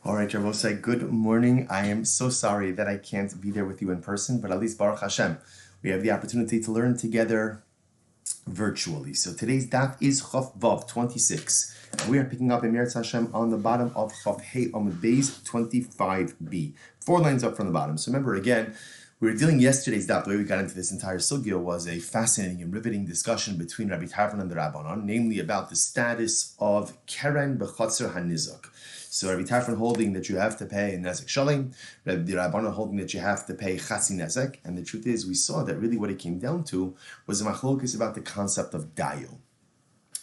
All right, Javosai, good morning. I am so sorry that I can't be there with you in person, but at least Baruch Hashem, we have the opportunity to learn together virtually. So today's daf is Chof Vav 26. And we are picking up Emir Hashem on the bottom of Chof Hey Amud Beis 25b. 4 lines up from the bottom. So remember again, we were dealing yesterday's daf. The way we got into this entire sugya was a fascinating and riveting discussion between Rabbi Tarfon and the Rabbanon, namely about the status of Keren B'Chotzer HaNizak. So Rabbi Tarfon holding that you have to pay Nezek Shalim, the Rabbanon holding that you have to pay Chatzi Nezek, and the truth is we saw that really what it came down to was a machlokes about the concept of dayo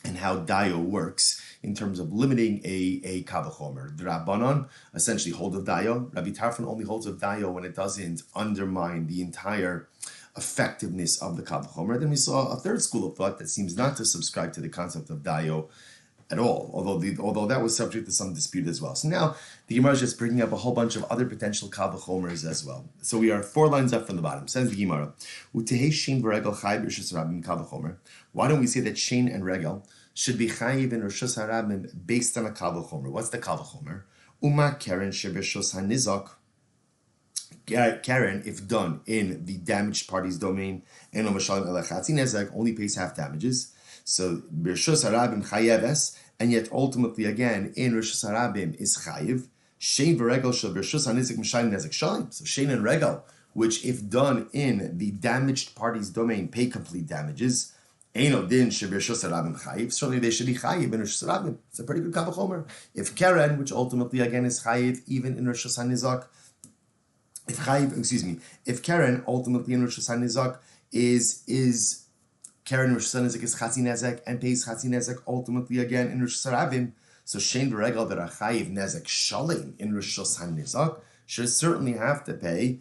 and how dayo works in terms of limiting a kavachomer. The Rabbanon essentially hold of dayo. Rabbi Tarfon only holds of dayo when it doesn't undermine the entire effectiveness of the kavachomer. Then we saw a third school of thought that seems not to subscribe to the concept of dayo at all, although that was subject to some dispute as well. So now the Gemara is just bringing up a whole bunch of other potential kavachomers as well. So we are 4 lines up from the bottom. Says the Gemara, why don't we say that shein and regel should be chayiv in Rishus Harabim based on a kavachomer? What's the kavachomer? Uma keren shebeshus hanizak. Karen, if done in the damaged party's domain, and only pays half damages. So Rishus Harabim chayeves, and yet ultimately again in Rishus Harabim is chayiv. Shein v'regel shel Rishus hanizik m'shayim nezek shalim. So shein and regel, which if done in the damaged party's domain, pay complete damages. Eino din shel Rishus Harabim chayiv. Certainly they should be chayiv in Rishus Harabim. It's a pretty good kavachomer. If Karen, which ultimately again is chayiv even in Rishus Hanizak, if Karen ultimately in Rishus Hanizak is Karen Rosh Hashanah is Chatzi Nezek and pays Chatzi Nezek ultimately again in Rosh Hashanah. So Shein V'Regel that are Chayiv Nezek Shalim in Rosh Hashanah should certainly have to pay.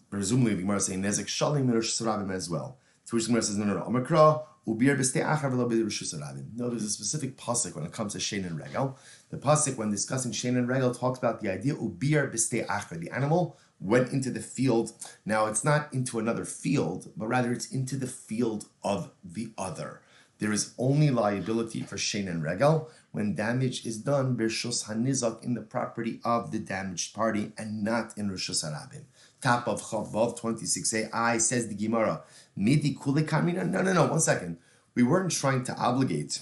Presumably the Gemara is saying Nezek Shalim in Rosh Hashanah as well. To which the Gemara says no. Omakra Ubir B'Stei Achar V'Lo B'Rosh Hashanah. No, there's a specific pasuk when it comes to Shein and Regel. The pasuk when discussing Shein and Regel talks about the idea Ubir B'Stei Achar. The animal went into the field. Now, it's not into another field, but rather it's into the field of the other. There is only liability for shein and regel when damage is done b'rishus hanizak in the property of the damaged party and not in Rishus Harabim. Top of Chof Vav 26a, says the Gemara, midi kule kamina. No, 1 second. We weren't trying to obligate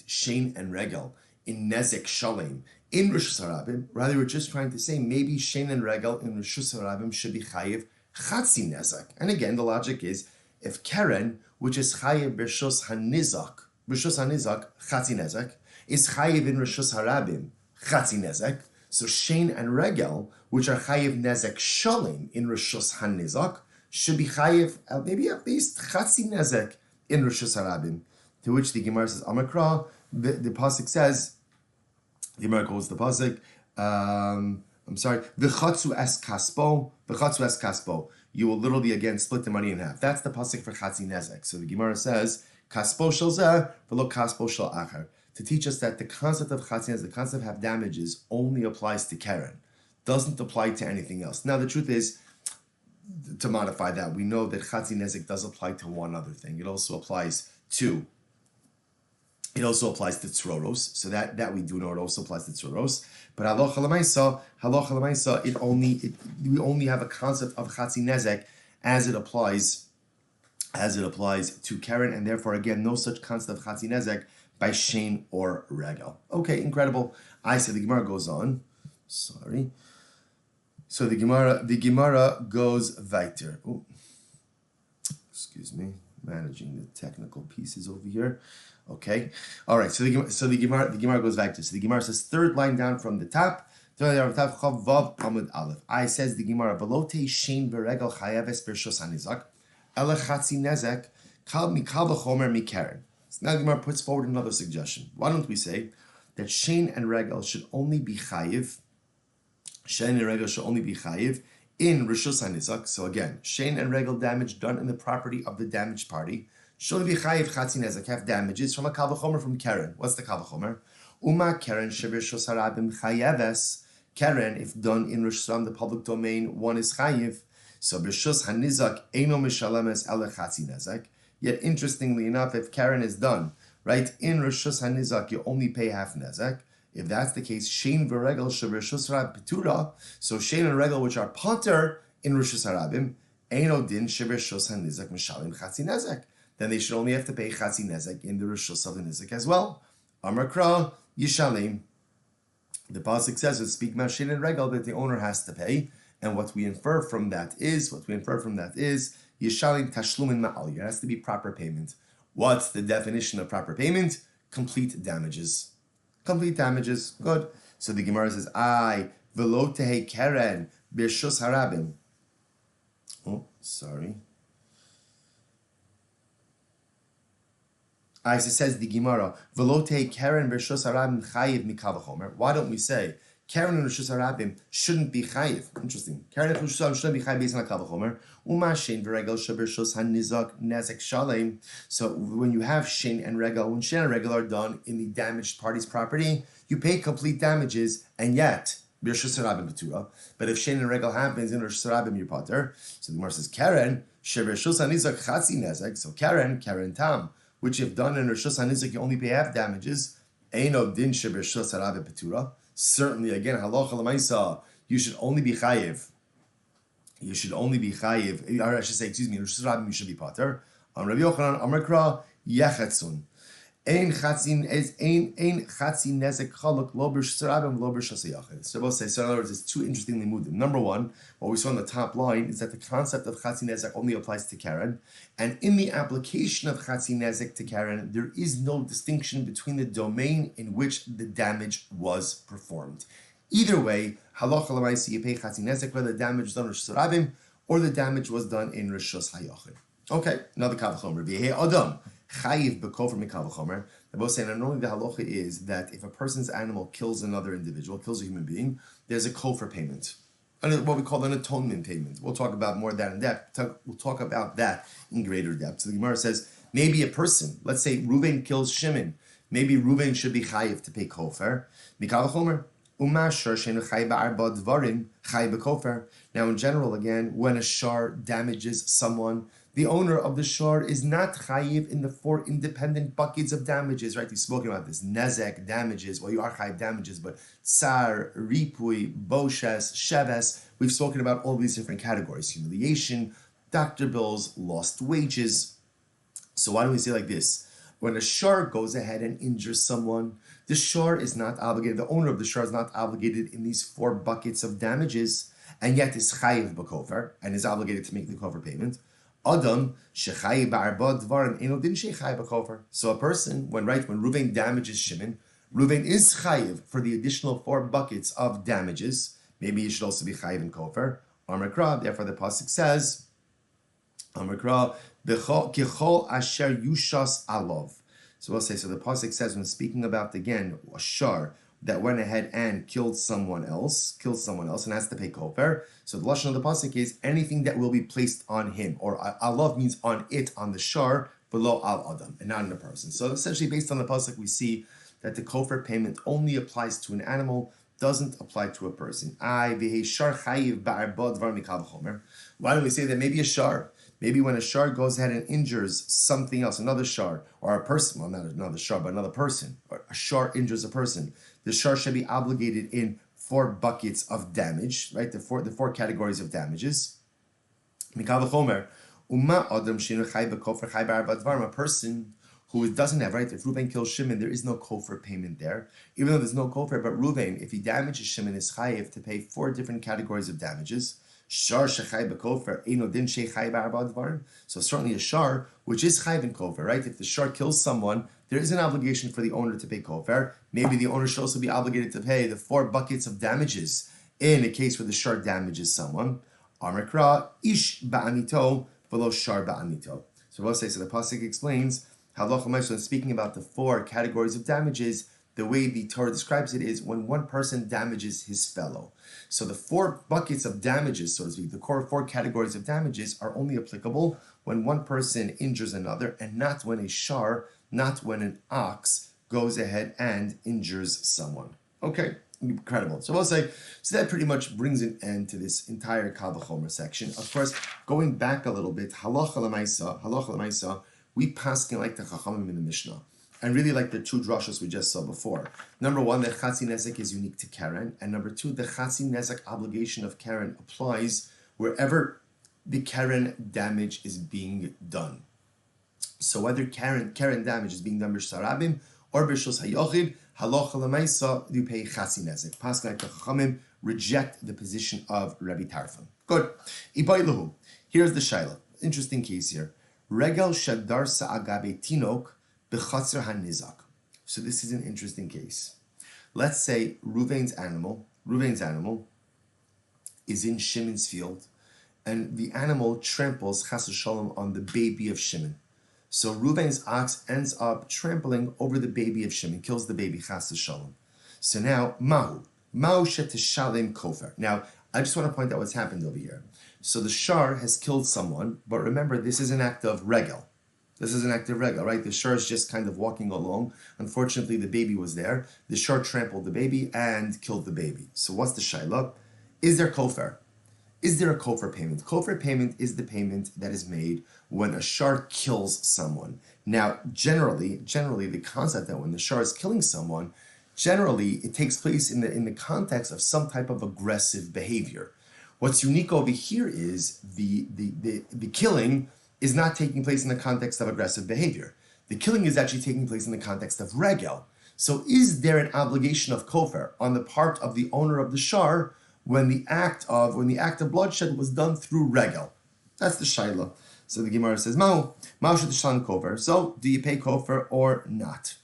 shein and regel in nezek shalem in Rishus Harabim. Rather, we're just trying to say maybe shein and regel in Rishus Harabim should be chayiv chatzi nezek. And again, the logic is if Keren, which is chayiv b'rishus hanizak chatzi nezek, is chayiv in Rishus Harabim chatzi nezek, so shein and regel, which are chayiv nezek shalim in Rishus hanizak, should be chayiv maybe at least chatzi nezek in Rishus Harabim. To which the Gemara says, Amakra, the pasuk says. The Gemara calls the pasuk. V'chatzu es kaspo. You will literally again split the money in half. That's the pasuk for chatzi nezek. So the Gemara says kaspo shel zeh v'lo kaspo shel acher, to teach us that the concept of chatzi nezek, the concept of half damages, only applies to Keren, doesn't apply to anything else. Now the truth is, to modify that, we know that chatzi nezek does apply to one other thing. It also applies to tzroros, so that we do know it also applies to tzroros. But halacha l'maisa, we only have a concept of chatzi nezek as it applies to Keren, and therefore again no such concept of chatzi nezek by shein or regel. Okay, incredible. I said the Gemara goes on. Sorry. So the Gemara goes weiter. Oh, excuse me, managing the technical pieces over here. Okay, all right. So the Gemara goes back to. So the Gemara says 3rd line down from the top. Chav Vav Amud Aleph. I says the Gemara below te shein v'regel chayeves b'rishus hanizak ele chatzi nezek kal mikal v'chomer mikeren. So now the Gemara puts forward another suggestion. Why don't we say that shein and regel should only be chayiv? Shein and regel should only be chayiv in Rishus hanizak. So again, shein and regel damage done in the property of the damaged party should be chayiv chatzi nezek, half damages from a kavachomer from Keren. What's the kavachomer? Uma Keren shebirshus harabim chayeves. Keren, if done in Rosh Hashanah, the public domain, one is chayiv. So b'rishus hanizak eino mishalemes ele chatzi nezek. Yet interestingly enough, if Keren is done right in Rosh Hashanah, you only pay half nezek. If that's the case, shein v'regel shebershus harab petura. So shein and regel, which are pater in rishus harabim, eino din shebershus hanizak mishalim chatzi nezek. Then they should only have to pay chatzi nezek in the rishus of the nizak as well. Amar kra yishalim. The pasuk says, "It's speak about shein and regel that the owner has to pay." And what we infer from that is Yishalim Tashlumin Ma'al. It has to be proper payment. What's the definition of proper payment? Complete damages. Complete damages. Good. So the Gemara says, I velo tehe keren b'shus harabim. Oh, sorry. It says the Gemara, velo tehe keren b'shus harabim chayiv mikav v'chomer. Why don't we say Karen and Rishus Harabim shouldn't be chayiv? Interesting. Karen and Rishus Harabim shouldn't be chayiv based on a kavachomer. Umashin v'regel shebershus hanizak nezek shalem. So when you have shin and regel, when shin and regel are done in the damaged party's property, you pay complete damages, and yet b'rishus harabim b'tura. But if shin and regel happens in Rishus Harabim, you're pater. So the Gemara says Karen shebershus hanizak chatzi nezek. So Karen tam, which if done in Rishus hanizak, you only pay half damages. Eino din shebershus harabim b'tura. Certainly, again, halacha l'maisa, you should only be chayiv. You should only be chayiv. Or I should say, excuse me, Rishus Harabim, you should be pater. On Rabbi Yochanan, Amar Kra, yechetzun. Ein chatzi nezek chaluk lo b'Rishus Harabim lo b'Rishus Hayachid. So both say, so in other words, it's two interestingly moved. Number one, what we saw on the top line is that the concept of chatzi nezek only applies to Karen. And in the application of chatzi nezek to Karen, there is no distinction between the domain in which the damage was performed. Either way, halacha l'maisa, you pay chatzi nezek, whether the damage was done in Rishus Harabim or the damage was done in Rishus Hayachid. Okay, another kavachomer. V'yehei adam chayiv b'kofer mikavachomer. They're both saying not only the halacha is that if a person's animal kills another individual, kills a human being, there's a kofer payment. What we call an atonement payment. We'll talk about more of that in depth. We'll talk about that in greater depth. So the Gemara says, maybe a person, let's say Reuven kills Shimon, maybe Reuven should be chayiv to pay kofer. Mikavachomer. Now in general, again, when a shar damages someone, the owner of the shor is not chayiv in the four independent buckets of damages, right? We've spoken about this. Nezek, damages. Well, you are chayiv damages, but tsar, ripui, boshes, sheves. We've spoken about all these different categories. Humiliation, doctor bills, lost wages. So why don't we say like this? When a shor goes ahead and injures someone, the shor is not obligated, the owner of the shor is not obligated in these four buckets of damages, and yet is chayiv b'kofer, and is obligated to make the kofer payment. Adam shechayiv ba'arba dvarim eno din shechayiv b'kofer. So a person, when Reuven damages Shimon, Reuven is chayiv for the additional four buckets of damages. Maybe he should also be chayiv in kofer. Amar Kra, therefore the pasuk says, Amar Kra, kichol asher yushas alov. So we'll say, so the pasuk says, when speaking about, again, a shar that went ahead and killed someone else, and has to pay kofer. So the lashon of the pasuk is anything that will be placed on him, or alav means on it, on the shar, below al adam, and not on the person. So essentially, based on the pasuk, we see that the kofer payment only applies to an animal, doesn't apply to a person. Why don't we say that maybe a shar? Maybe when a shar goes ahead and injures something else, another shar, or a person, well, not another shar, but another person, or a shar injures a person, the shar should be obligated in four buckets of damage, right? The four categories of damages. A person who doesn't have, right? If Reuven kills Shimon, there is no kofer payment there. Even though there's no kofer, but Reuven, if he damages Shimon, is chayiv to pay four different categories of damages. Shar shechai b'kofer eno din shechai b'arba dvarim. So certainly a shar which is chayiv in kofer, right? If the shar kills someone, there is an obligation for the owner to pay kofer. Maybe the owner should also be obligated to pay the four buckets of damages in a case where the shar damages someone. Amar Kra, ish ba'anito v'lo shar ba'anito. So we'll say, so the pasuk explains halacha when speaking about the four categories of damages. The way the Torah describes it is when one person damages his fellow. So the four buckets of damages, so to speak, the core four categories of damages are only applicable when one person injures another, and not when a shar, not when an ox goes ahead and injures someone. Okay, incredible. So we'll say, so that pretty much brings an end to this entire Kal V'chomer section. Of course, going back a little bit, halacha l'maisa, we paskin like the Chachamim in the Mishnah. and really like the two drashos we just saw before. Number one, the chatzi nezek is unique to Karen, and number two, the chatzi nezek obligation of Karen applies wherever the Karen damage is being done. So whether Karen damage is being done b'sharabim or b'shus hayochid, halacha l'maisa, you pay chatzi nezek. Pascha Chachamim reject the position of Rabbi Tarfon. Good. Ibaylahu. Here's the shaila. Interesting case here. Regel shadar sa'agabe tinok b'chatzer hanizak. So this is an interesting case. Let's say Ruvain's animal is in Shimon's field, and the animal tramples chas v'shalom on the baby of Shimon. So Ruvain's ox ends up trampling over the baby of Shimon, kills the baby chas v'shalom. So now mahu shetishalem kofer. Now I just want to point out what's happened over here. So the shar has killed someone, but remember, this is an act of regel. This is an act of regel, right? The shar is just kind of walking along. Unfortunately, the baby was there. The shar trampled the baby and killed the baby. So what's the shayla? Is there kofer? Is there a kofer payment? Kofer payment is the payment that is made when a shar kills someone. Now, generally, the concept that when the shar is killing someone, generally it takes place in the context of some type of aggressive behavior. What's unique over here is the killing is not taking place in the context of aggressive behavior. The killing is actually taking place in the context of regel. So is there an obligation of kofer on the part of the owner of the shar when the act of bloodshed was done through regel? That's the shaila. So the Gemara says, Ma'u shetishalem kofer. So do you pay kofer or not?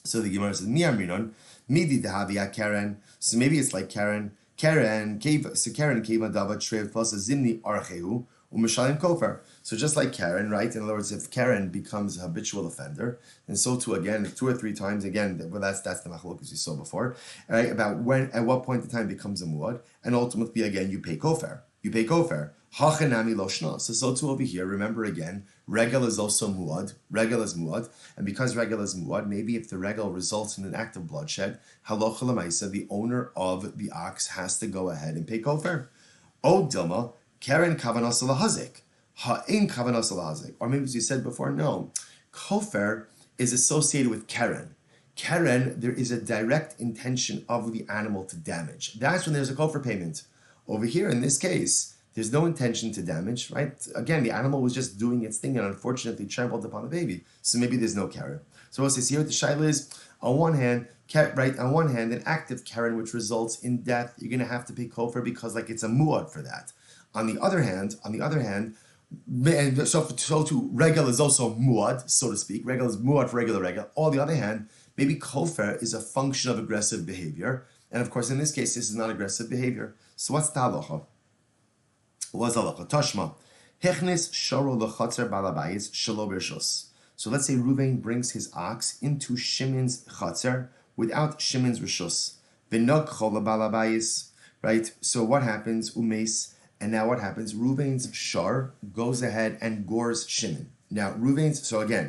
So the Gemara says, Mi amrinon, midi dehavia Karen. So maybe it's like Karen cave Dava Trev plus a Zimni Archehu Umashalim Kofer. So just like Karen, right? In other words, if Karen becomes a habitual offender, and so too again, 2 or 3 times, again, well that's the machlokas we saw before, right? About at what point in time it becomes a muad, and ultimately again you pay kofer. Hachanami loshna. So too over here, remember again, regel is also muad. Regel is muad, and because regel is muad, maybe if the regel results in an act of bloodshed, halacha l'maisa, the owner of the ox has to go ahead and pay kofer. O dilma, Karen kavanas lahazik, ha'in kavanas lahazik. Or maybe as you said before, no, kofer is associated with Karen. Karen, there is a direct intention of the animal to damage. That's when there's a kofer payment. Over here, in this case, there's no intention to damage, right? Again, the animal was just doing its thing and unfortunately trampled upon the baby. So maybe there's no Karen. So what says here, the shaila is, on one hand, an act of Karen which results in death, you're going to have to pay kofer because like it's a muad for that. On the other hand, and so too, regel is also muad, so to speak. Regel is muad for regular regel. On the other hand, maybe kofer is a function of aggressive behavior. And of course, in this case, this is not aggressive behavior. So what's the halacha? What's the halacha? Tashma. Hechnis shoro lechatzer balabayis shelo b'rishus. So let's say Ruvain brings his ox into Shimon's chatzer without Shimon's rishus. V'nog chol balabayis. Right? So what happens? Umeis. And now what happens? Ruvain's shar goes ahead and gores Shimon. Now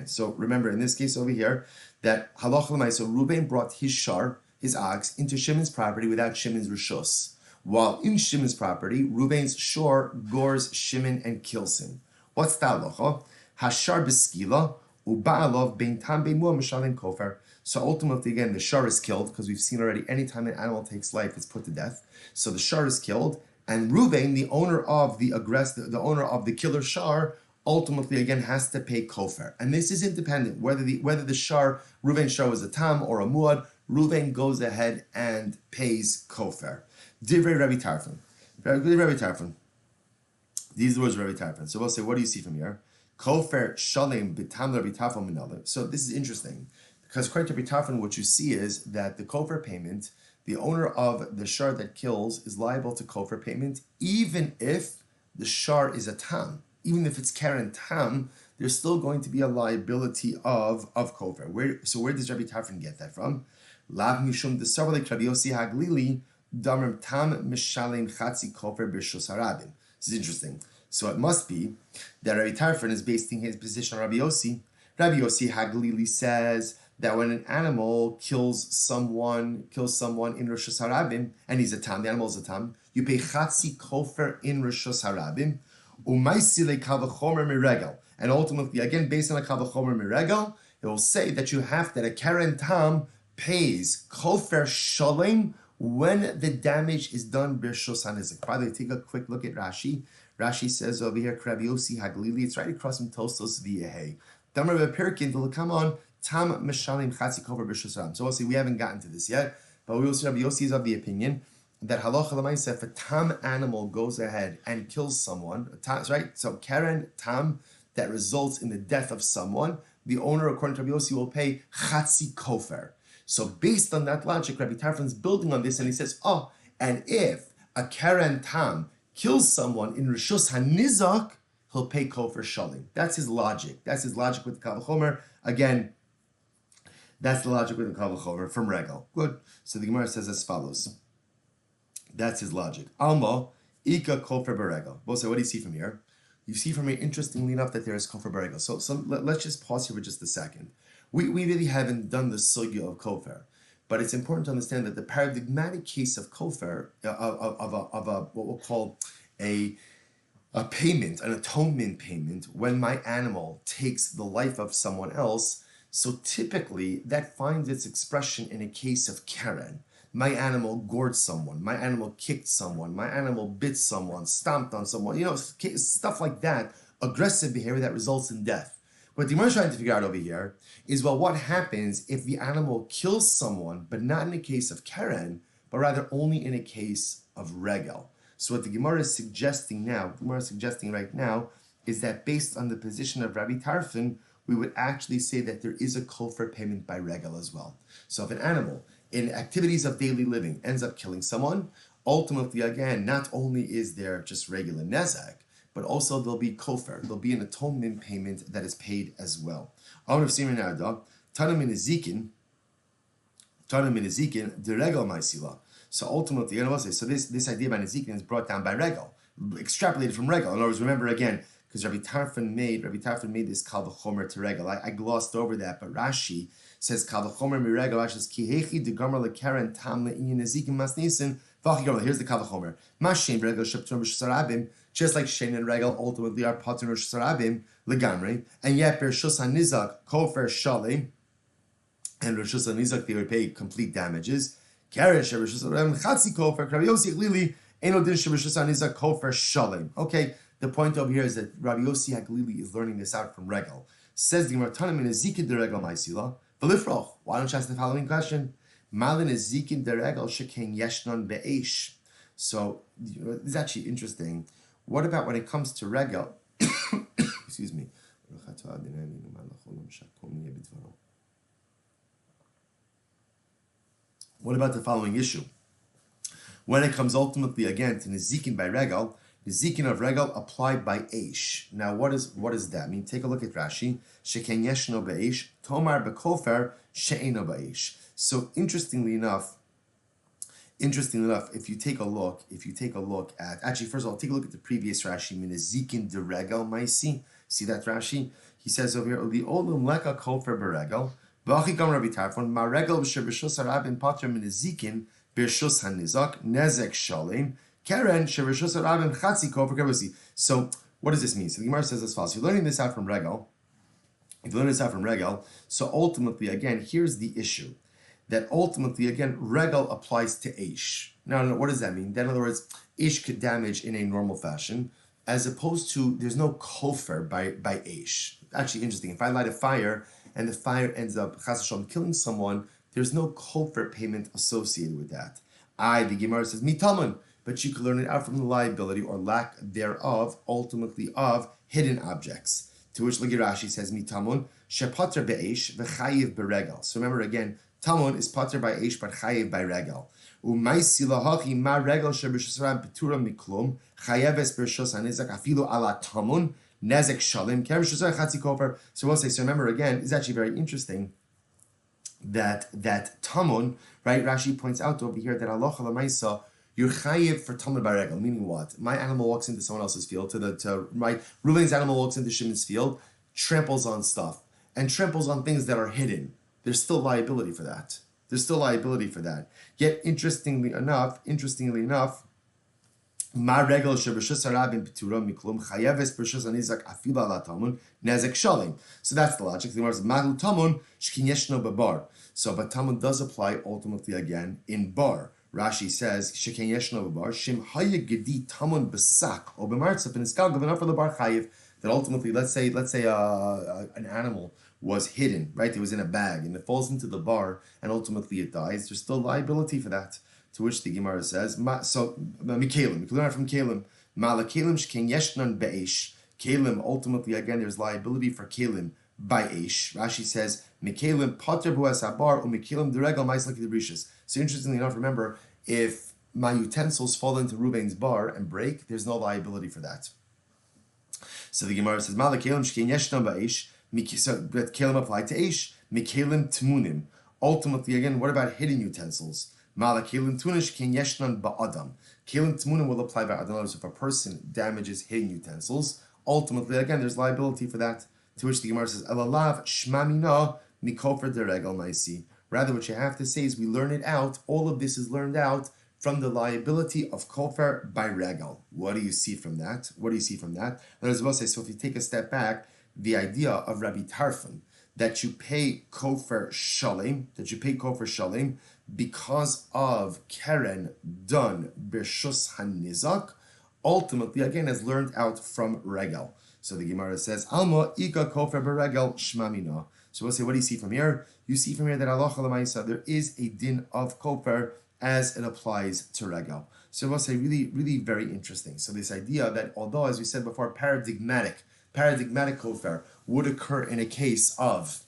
so remember in this case over here, that halacha l'maisa, so Ruvain brought his shar, his ox, into Shimon's property without Shimon's rishus. While in Shimon's property, Ruvain's shor gores Shimon and kills him. What's the halacha? Hashar b'skila uba'alov bein tam be'muah mishalim kofer. So ultimately, again, the shar is killed because we've seen already anytime an animal takes life, it's put to death. So the shar is killed, and Ruvain, the owner of the killer shar, ultimately again has to pay kofer. And this is independent whether the shar, Ruvain's shar was a tam or a muad. Ruvain goes ahead and pays kofer. Divrei Rabbi Tarfon. Rabbi Tarfon. These are the words of Rabbi Tarfon. So we'll say, what do you see from here? Kofer shalem b'tam Rabbi Tarfon minalev. So this is interesting because according to Rabbi Tarfon, what you see is that the kofer payment, the owner of the shar that kills is liable to kofer payment even if the shar is a tam. Even if it's Karen tam, there's still going to be a liability of kofer. Where does Rabbi Tarfon get that from? Lav mishum desavalek Rabbi Yossi Haglili. Damrim tam mishalim chatzi kofer b'shus harabim. This is interesting. So it must be that Rabbi Tarfon is basing his position on Rabbi Yossi. Rabbi Yossi Haglili says that when an animal kills someone in rishus harabim, and he's a tam, the animal is a tam, you pay chatzi kofer in rishus harabim, umaisile kavachomer miregel, and ultimately again based on a kavachomer miregel, it will say that that a Karen Tam pays Kofer Shalem when the damage is done Birshos HaNizak. By the way, take a quick look at Rashi. Rashi says over here, Rabbi Yossi Haglili, it's right across from Tostos V'Yehei. Damar B'Pirkin, will come on, Tam Meshalim Chatzi Kofer Birshos HaNizak. So obviously we haven't gotten to this yet, but we also, Rabbi Yossi is of the opinion that halacha l'maaseh, if a tam animal goes ahead and kills someone, right? So Karen tam that results in the death of someone, the owner, according to Rabbi Yossi, will pay chatzi kofer. So based on that logic, Rabbi Tarfon's building on this, and he says, and if a Karen tam kills someone in Rishus HaNizak, he'll pay kofer shalim. That's his logic. That's his logic with the Kal V'chomer. Again, that's the logic with the Kal V'chomer from Regal. Good. So the Gemara says as follows. That's his logic. Alma, Ika Kofer Beregel. So what do you see from here? You see from here, interestingly enough, that there is Kofer Beregel. So let's just pause here for just a second. We really haven't done the sugya of Kofer, but it's important to understand that the paradigmatic case of Kofer, of a what we'll call a payment, an atonement payment, when my animal takes the life of someone else, so typically that finds its expression in a case of Karen. My animal gored someone, my animal kicked someone, my animal bit someone, stomped on someone, stuff like that, aggressive behavior that results in death. What the Gemara is trying to figure out over here is, well, what happens if the animal kills someone, but not in a case of Karen, but rather only in a case of Regel? So what the Gemara is suggesting right now, is that based on the position of Rabbi Tarfon, we would actually say that there is a kofer payment by Regel as well. So if an animal in activities of daily living ends up killing someone, ultimately, again, not only is there just regular nezek, but also there'll be kofer, there'll be an atonement payment that is paid as well. Tanam in Ezekin, the Regel Maisila. So ultimately, so this idea about Ezekin is brought down by Regel, extrapolated from Regel. In other words, remember again, because Rabbi Tarfon made this Kal V'chomer to Regel. I glossed over that, but Rashi says Kal V'chomer miRegel. Rashi says Kihechi de Gomer leKaren Tam leInyan Ezekin Masnisin V'Achi Gomer. Here's the Kal V'chomer. Mashem Regel Sheptur B'Shasarabim. Just like Shein and Regel ultimately are Patur B'Shasarabim legamri, and yet Bershus HaNizak Kofer Shalim, and Bershus HaNizak they would pay complete damages. Karen Shebershus HaNizak Chatzi Kofer Rabbi Yossi Lili Eno Din Shebershus HaNizak Kofer Shalim. Okay. The point over here is that Rabbi Yossi Haglili is learning this out from Regel. Says the Gemara, Tanam in Ezekin de Regel Maisila, V'lifroch. Why don't you ask the following question? Malin Ezekin de Regel Shekain Yeshnon Be'esh. So, this is actually interesting. What about when it comes to Regel? Excuse me. What about the following issue? When it comes ultimately again to Nezikin by Regel, the Zikin of Regel applied by Eish. Now, what does that mean? Take a look at Rashi. Sheken yeshno be'eish, tomar bekofer she'eno be'eish. So, interestingly enough, if you take a look at, actually, first of all, take a look at the previous Rashi. Min Zikin de Regel maisi. See that Rashi? He says over here, the olum leka kofer beregel. V'achi gam Rabbi Tarfon ma regel b'shebeshus harabin pater min Zikin b'shus hanizak nezek shalim. Karen Shevishus Rabim Chatzi Kofer Kabusi. So what does this mean? So the Gemara says as follows. You're learning this out from Regel. So ultimately, again, here's the issue. That ultimately, again, Regel applies to Eish. Now, what does that mean? Then, in other words, Eish could damage in a normal fashion, as opposed to there's no kofer by Eish. Actually, interesting. If I light a fire and the fire ends up Chas Hashem killing someone, there's no kofer payment associated with that. The Gemara says, Mitamun. But you can learn it out from the liability or lack thereof, ultimately of hidden objects. To which Rashi says, "Mitamun shepater be'esh v'chayiv beregel." So remember again, tamun is pater by eish but chayiv by regel. U'maisi lahachi ma regel sheb'shusram petura miklum chayeves b'shus hanizak afilu ala tamun nezek shalim kerem shusar chatzi kofer. So we'll say. So remember again, it's actually very interesting that tamun, right? Rashi points out over here that halacha l'maisa. You're chayiv for tamid baregel, meaning what? My animal walks into someone else's field, Reuven's animal walks into Shimon's field, tramples on stuff, and tramples on things that are hidden. There's still liability for that. Yet, interestingly enough, Ma regel shebrishus harabim p'tura miklum chayeves brishus anizak afila la tamun nezek shalim. So that's the logic. The Gemara says mahu tamun shkin yeshno babar. So, but tamun does apply ultimately again in bar. Rashi says shkin yeshno babar shim haya gedi tamun besak or b'martzap and iskal given up for the bar chayev. That ultimately, let's say an animal was hidden, right? It was in a bag and it falls into the bar and ultimately it dies. There's still liability for that. To which the Gemara says, Mikalim, we can learn from Kalim, Mala Kalim shken yeshnan be'esh. Kalim, ultimately, again, there's liability for Kalim by Eish. Rashi says, Mikalim pater buas habar, Mikalim deregal maislaki debrishas. So interestingly enough, remember, if my utensils fall into Ruvain's bar and break, there's no liability for that. So the Gemara says, Mala Kalim shken yeshnan be'esh. So that Kalim applied to Eish. Mikalim tmunim. Ultimately, again, what about hidden utensils? Mala kelim tunish ken yeshnan ba'adam. Kelim tmunim will apply by Adam. So if a person damages hidden utensils, ultimately, again, there's liability for that. To which the Gemara says, Elalav shmamina mikofer deregal maisi. Rather, what you have to say is we learn it out. All of this is learned out from the liability of kofer by regal. What do you see from that? What do you see from that? And as well say, so if you take a step back, the idea of Rabbi Tarfon, that you pay kofer shalim, because of Keren done Bershus Hanizak, ultimately again is learned out from Regel. So the Gemara says, Alma Ika Kofer Beregel Shmamina. So we'll say, what do you see from here? You see from here that Allah Lamaisa, there is a din of Kofer as it applies to Regel. So we'll say, really, really very interesting. So this idea that although, as we said before, paradigmatic Kofer would occur in a case of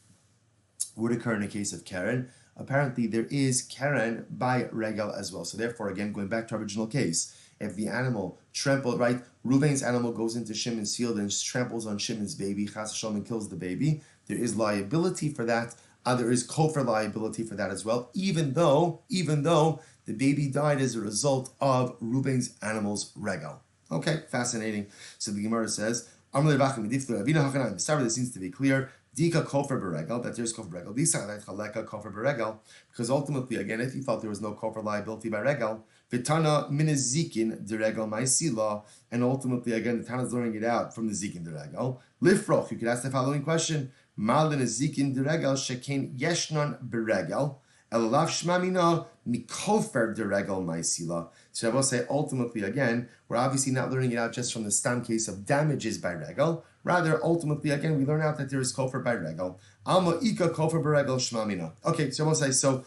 Keren, apparently there is Keren by Regel as well. So therefore, again, going back to our original case, if the animal trampled, right, Ruvain's animal goes into Shimon's field and tramples on Shimon's baby, Chas Hashem, and kills the baby, there is liability for that. There is kofer liability for that as well, even though the baby died as a result of Ruvain's animal's Regel. Okay, fascinating. So the Gemara says, this seems to be clear. Dika kofer beregel, that there's kofer beregel. Disa chaleka kofer beregel, because ultimately, again, if you thought there was no kofer liability by regel, vitana minazikin deregel ma'isila, and ultimately, again, the Tana is learning it out from the zikin deregel. Lifroch, you could ask the following question: Malin zikin deregel shekain yeshnan beregel. Elalav shmamina mikofer deregel ma'isila. So I will say, ultimately, again, we're obviously not learning it out just from the stam case of damages by regel. Rather, ultimately, again, we learn out that there is kofer by regel. Alma ika kofer beregel shmamina. Okay, so I will say, so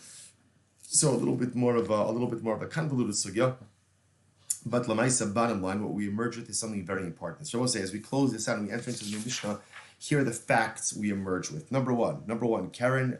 a little bit more of a convoluted sugya. But lamaisa, bottom line, what we emerge with is something very important. So I will say, as we close this out and we enter into the new Mishnah, here are the facts we emerge with. Number one, Karen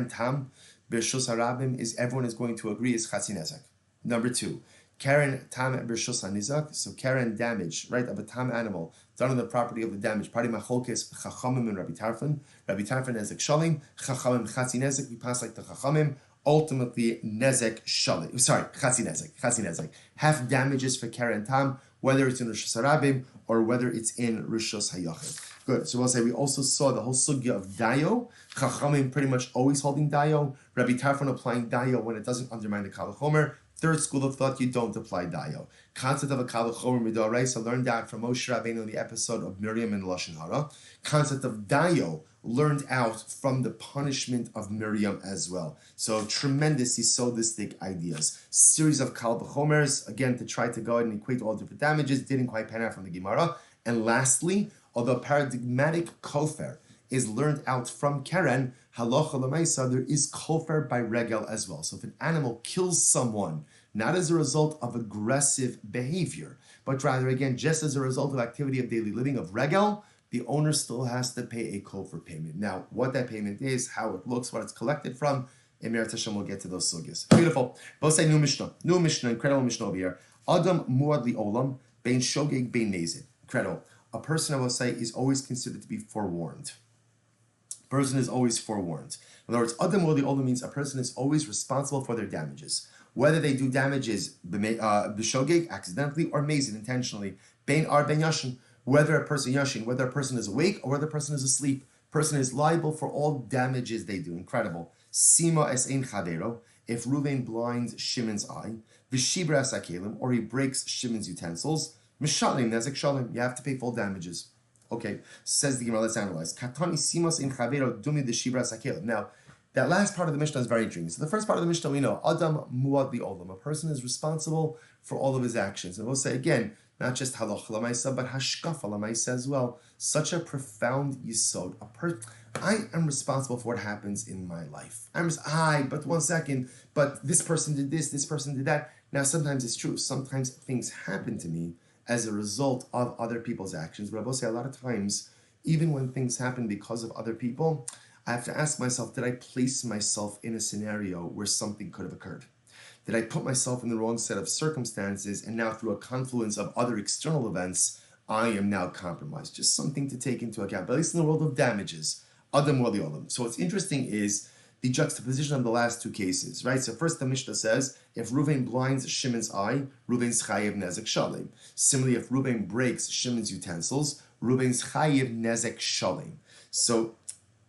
Tam Bershus Harabim is everyone is going to agree is Chatzi Nezek. Number two, Karen Tam Bershus Hanizak, so Karen damage, right, of a tam animal done on the property of the damage. Party Macholkes Chachamim and Rabbi Tarfon. Rabbi Tarfon Nezek Shalim, Chachamim Chatzi Nezek. We pass like the Chachamim. Ultimately, Nezek Shalim. Sorry, Chatzi Nezek. Half damages for Karen Tam, whether it's in Rishus Harabim or whether it's in Rishus Hayachid. Good. So we'll say we also saw the whole sugya of dayo. Chachamim pretty much always holding dayo. Rabbi Tarfon applying dayo when it doesn't undermine the kal chomer. Third school of thought, you don't apply dayo. Concept of a kal chomer midoraisa learned that from Moshe Rabbeinu in the episode of Miriam and Lashon Hara. Concept of dayo learned out from the punishment of Miriam as well. So tremendous Yisodistic ideas. Series of kal chomers, again, to try to go ahead and equate all different damages, didn't quite pan out from the Gemara. And lastly, although paradigmatic kofer is learned out from Keren, halacha l'maisa, there is kofer by regel as well. So if an animal kills someone, not as a result of aggressive behavior, but rather, again, just as a result of activity of daily living, of regel, the owner still has to pay a kofer payment. Now, what that payment is, how it looks, what it's collected from, in Meretz Hashem, we'll get to those sugyas. Beautiful. Both say new Mishnah, incredible Mishnah over here. Adam muad li olam, bein shogeg bein nezid. Incredible. A person, I will say, is always considered to be forewarned. A person is always forewarned. In other words, Adam muad li olam means a person is always responsible for their damages. Whether they do damages b'shogeg, accidentally, or mazid, intentionally, bein ar bein yashin, whether a person is awake or whether a person is asleep, person is liable for all damages they do. Incredible. Sima es ein chavero. if Reuven blinds Shimon's eye, v'shibras hakelim, or he breaks Shimon's utensils, mishalim nezek shalim, you have to pay full damages. Okay, says the Gemara, let's analyze. Katani simos in chavero dumi de shibras hakelim. Now, that last part of the Mishnah is very intriguing. So the first part of the Mishnah we know, Adam muad li olam, a person is responsible for all of his actions. And we'll say again, not just halacha l'maisa, but hashkafa l'maisa as well. Such a profound yisod. I am responsible for what happens in my life. But 1 second, but this person did this person did that. Now, sometimes it's true. Sometimes things happen to me as a result of other people's actions. But I will say a lot of times, even when things happen because of other people, I have to ask myself, did I place myself in a scenario where something could have occurred? Did I put myself in the wrong set of circumstances, and now through a confluence of other external events, I am now compromised? Just something to take into account, but at least in the world of damages. Adam wali olam. So what's interesting is the juxtaposition of the last two cases, right? So first the Mishnah says, if Reuven blinds Shimon's eye, Reuven's chayiv nezek shalim. Similarly, if Reuven breaks Shimon's utensils, Reuven's chayiv nezek shalim. So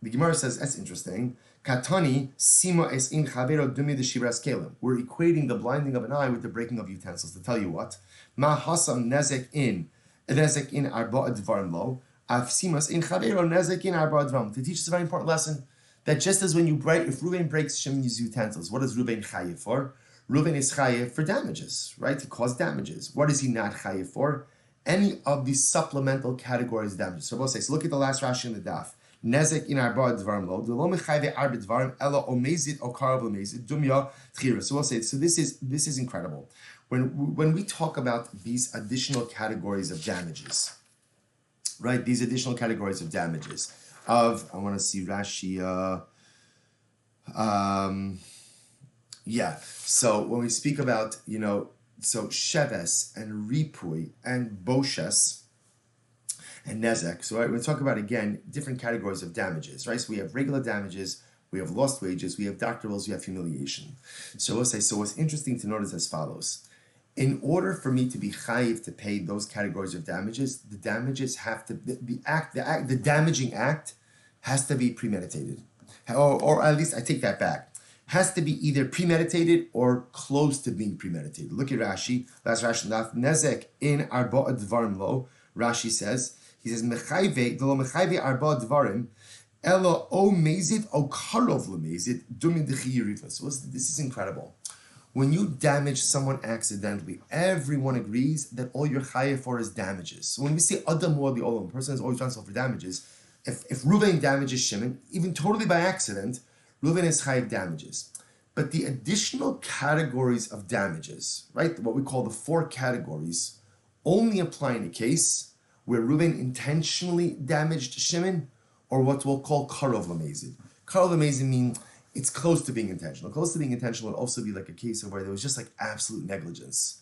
the Gemara says, that's interesting. Katani sima es in chavero dumi de shibras kelim. We're equating the blinding of an eye with the breaking of utensils. To tell you what, ma hasam nezek in arba advarim lo. Av simas in chavero nezek in arba advarim. To teach us a very important lesson. That just as when you break, if Reuven breaks Shimon's utensils, what is Reuven chayiv for? Reuven is chayiv for damages, right? To cause damages. What is he not chayiv for? Any of these supplemental categories of damages. So we'll say, so look at the last Rashi in the daf. Nezek in arba dvarim lo. Lo mechayve arba dvarim ela omezit o karav omezit dumya tchira. So we'll say, so this is incredible. When we talk about these additional categories of damages, right? These additional categories of damages. I want to see Rashi. So when we speak about, so sheves and ripui and boshes and nezek. So right, we're talking about, again, different categories of damages, right? So we have regular damages, we have lost wages, we have doctor bills, we have humiliation. So we'll say, so what's interesting to note is as follows. In order for me to be chayiv to pay those categories of damages, the damages have to, the damaging act has to be premeditated. Or at least I take that back. Has to be either premeditated or close to being premeditated. Look at Rashi. Last Rashi, nezek in arba dvarim lo. Rashi says, he says, mechayve, v'lo mechayve arba dvarim, elo o mezid o karov lemezid, dumin dechi yirifa. So this is incredible. When you damage someone accidentally, everyone agrees that all you're chayav for is damages. So when we say adam wali olam, a person is always responsible for damages. If Reuven damages Shimon, even totally by accident, Reuven is chayav damages. But the additional categories of damages, right, what we call the 4 categories, only apply in a case where Reuven intentionally damaged Shimon, or what we'll call karov lemezid. Karov lemezid means it's close to being intentional. Close to being intentional would also be like a case of where there was just like absolute negligence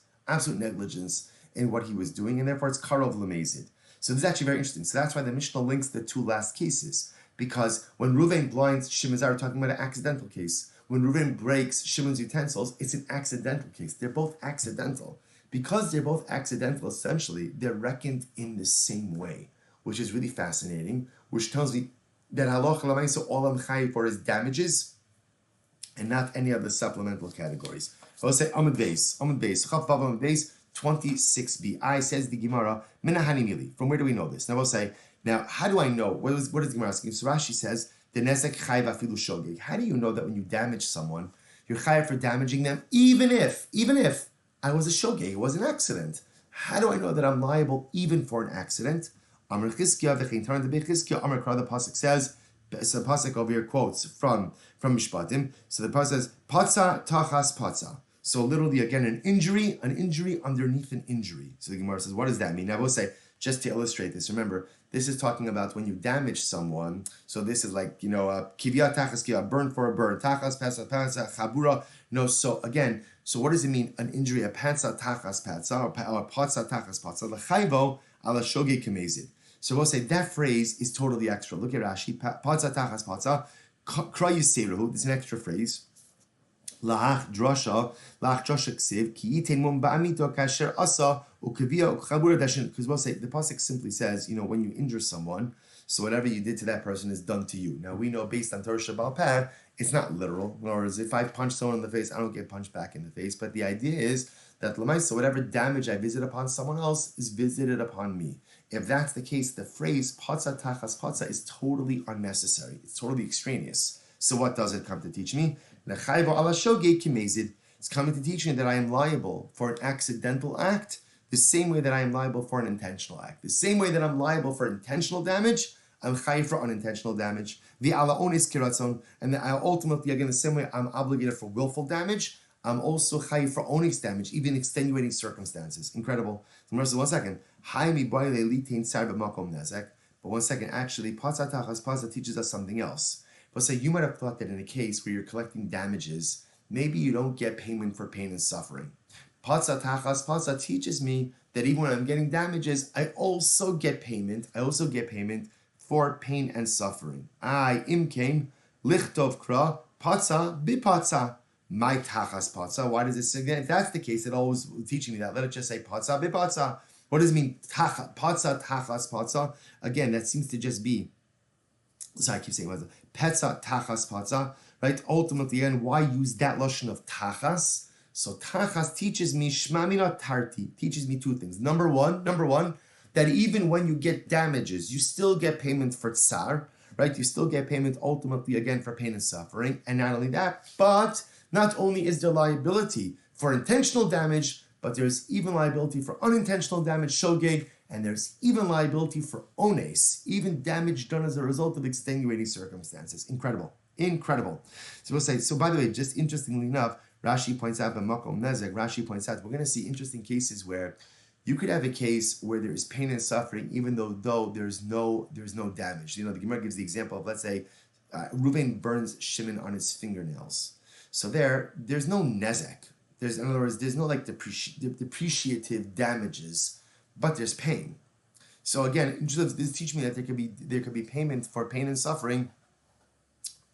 in what he was doing, and therefore it's karov lemezid. So this is actually very interesting. So that's why the Mishnah links the 2 last cases, because when Reuven blinds Shimon's eye, we're talking about an accidental case. When Reuven breaks Shimon's utensils, it's an accidental case. They're both accidental. Because they're both accidental, essentially, they're reckoned in the same way, which is really fascinating, which tells me that halacha l'maisa all I'm chayiv for is damages and not any of the supplemental categories. So let's say Amud Beis, Chaf Vav Amud Beis, 26b. I says the Gemara, Minahani Mili. From where do we know this? Now we'll say, now how do I know? What is the Gemara asking? So Rashi says, the nezek chayiv afilu shogeg. How do you know that when you damage someone, you're chayiv for damaging them, even if I was a shogeg, it was an accident? How do I know that I'm liable even for an accident? Amar Chizkiya v'chein taran de Chizkiya. Amar Kra, the pasuk says. So the pasuk over here quotes from Mishpatim. So the pasuk says, patza tachas patza. So literally, again, an injury underneath an injury. So the Gemara says, what does that mean? Now, I will say, just to illustrate this, remember, this is talking about when you damage someone. So this is like, kivya tachas kivya, burn for a burn, tachas patza patza, chabura. No, so again, so what does it mean? An injury, a patza tachas patza, or patza tachas patza, l'chayvo ala shoge kemezid. So we'll say that phrase is totally extra. Look at Rashi, patza tachas patza, kra yiseruhu, there's an extra phrase. Lach drasha ksiv ki yitin mum ba'amito kasher asa ukavia ukchabura dashin. Because we'll say the pasuk simply says, when you injure someone, so whatever you did to that person is done to you. Now we know based on Torah Shabbal Peh, It's not literal. In other words, if I punch someone in the face, I don't get punched back in the face. But the idea is that l'maisa, whatever damage I visit upon someone else is visited upon me. If that's the case, the phrase patza tachas patza is totally unnecessary. It's totally extraneous. So what does it come to teach me? It's coming to teach me that I am liable for an accidental act the same way that I am liable for an intentional act. The same way that I'm liable for intentional damage, I'm chayiv for unintentional damage. The ala onis kiratzon, and that I ultimately, again, the same way I'm obligated for willful damage, I'm also chayiv for onis damage, even extenuating circumstances. Incredible. So 1 second. But 1 second, actually, patza tachas patza teaches us something else. But say you might have thought that in a case where you're collecting damages, maybe you don't get payment for pain and suffering. Patza tachas patza teaches me that even when I'm getting damages, I also get payment. I also get payment for pain and suffering. Imkein lichtov kra patza bipatza. My tachas patza. Why does it say that? If that's the case, it always teaching me that. Let it just say patza bipatza. What does it mean? Patza tachas patza. Again, that seems to just be. Sorry, I keep saying petza tachas patza. Right. Ultimately, and why use that lashon of tachas? So tachas teaches me shmamina tarti. Teaches me two things. Number one, that even when you get damages, you still get payment for tsar. Right. You still get payment ultimately again for pain and suffering. And not only that, but not only is there liability for intentional damage, but there's even liability for unintentional damage, shogeg, and there's even liability for ones, even damage done as a result of extenuating circumstances. Incredible. So we'll say, so by the way, just interestingly enough, Rashi points out, we're going to see interesting cases where you could have a case where there is pain and suffering, even though there's no damage. The Gemara gives the example of, let's say, Reuven burns Shimon on his fingernails. So there's no nezek. In other words, there's no like depreciative damages, but there's pain. So again, this teaches me that there could be payment for pain and suffering.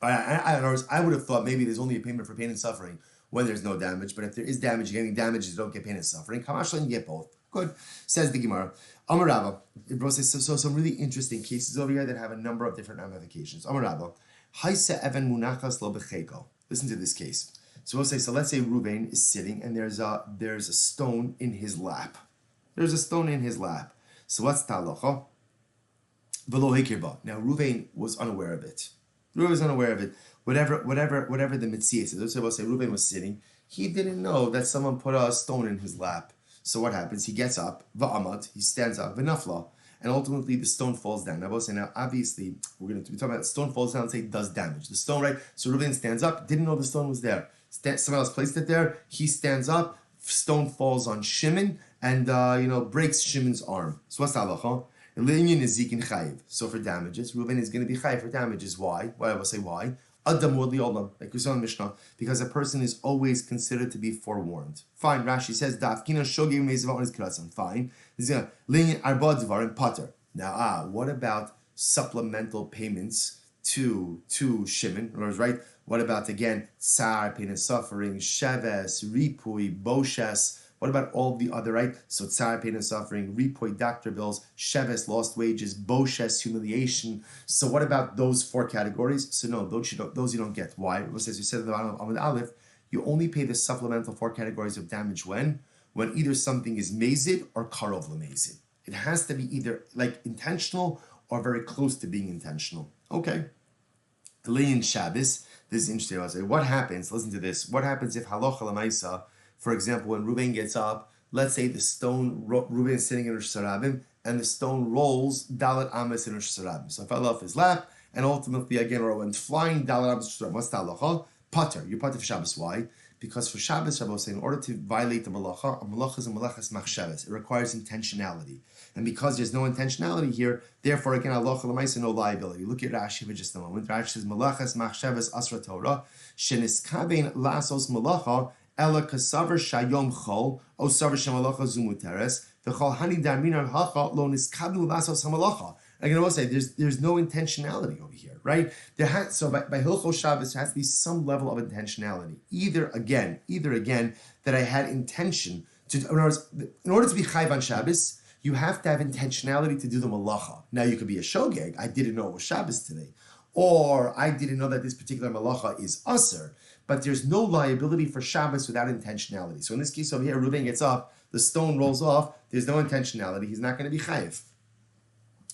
I would have thought maybe there's only a payment for pain and suffering when there's no damage, but if there is damage, you're getting damages, you don't get pain and suffering. Kamashla, you get both. Good, says the Gemara. Amar Rabba. So some really interesting cases over here that have a number of different ramifications. Amar Rabba. Haisa even munachas lo becheko. Listen to this case. So we'll say, so let's say Reuven is sitting and there's a stone in his lap. There's a stone in his lap. So what's talacha? V'lo hikirba. Now Reuven was unaware of it. Whatever the mitzvah is. Let's say we'll say Reuven was sitting. He didn't know that someone put a stone in his lap. So what happens? He gets up, va'amad, he stands up, v'nafla, and ultimately the stone falls down. Now, I will say, now obviously, we're going to be talking about stone falls down and say it does damage. The stone, right? So Reuven stands up, didn't know the stone was there. Someone else placed it there. He stands up, stone falls on Shimon, and breaks Shimon's arm. So what's the halacha? So for damages, Reuven is going to be chayiv for damages. Why? Why? I will say why. Adam like we saw in Mishnah, because a person is always considered to be forewarned. Fine, Rashi says fine. Now, what about supplemental payments to Shimon? In other words, right? What about again tsar, pain and suffering, sheves, ripui, boshes? What about all the other, right? So tsar, pain and suffering, ripui, doctor bills, sheves, lost wages, boshes, humiliation. So what about those four categories? So no, those you don't get. Why? As you said at the bottom of Amud Aleph, you only pay the supplemental four categories of damage when either something is mazid or karov lemazid. It has to be either like intentional or very close to being intentional. Okay. Lein Shabbos. This is interesting. I'll say, what happens? Listen to this. What happens if halacha l'maisa? For example, when Reuven gets up, let's say the stone, Reuven is sitting in Rosh Hashanah, and the stone rolls Dalet Amos in Rosh Hashanah. So it fell off his lap, and ultimately, again, or went flying Dalet Amos in Rosh Hashanah. What's the halacha? Pater. You're Pater for Shabbos. Why? Because for Shabbos, Rabbi was saying, in order to violate the malacha, a malacha is a malachas machshavas. It requires intentionality. And because there's no intentionality here, therefore, again, halacha l'maisa, no liability. Look at Rashi for just a moment. Rashi says, malachas machshavas asra Torah, sheniskabein lasos malacha, ela kasaver shayom chol, o saver shemalacha zumuteres, v'chol hani darminar hacha lo niskabnu lasos hamalacha. Again, I will say there's no intentionality over here, right? So by Hilchos Shabbos, there has to be some level of intentionality. Either again that I had intention to. In order to be chayv on Shabbos, you have to have intentionality to do the malacha. Now you could be a shogeg. I didn't know it was Shabbos today. or I didn't know that this particular malacha is aser, but there's no liability for Shabbos without intentionality. So in this case over here, Reuven gets up, the stone rolls off, there's no intentionality, he's not going to be chayiv.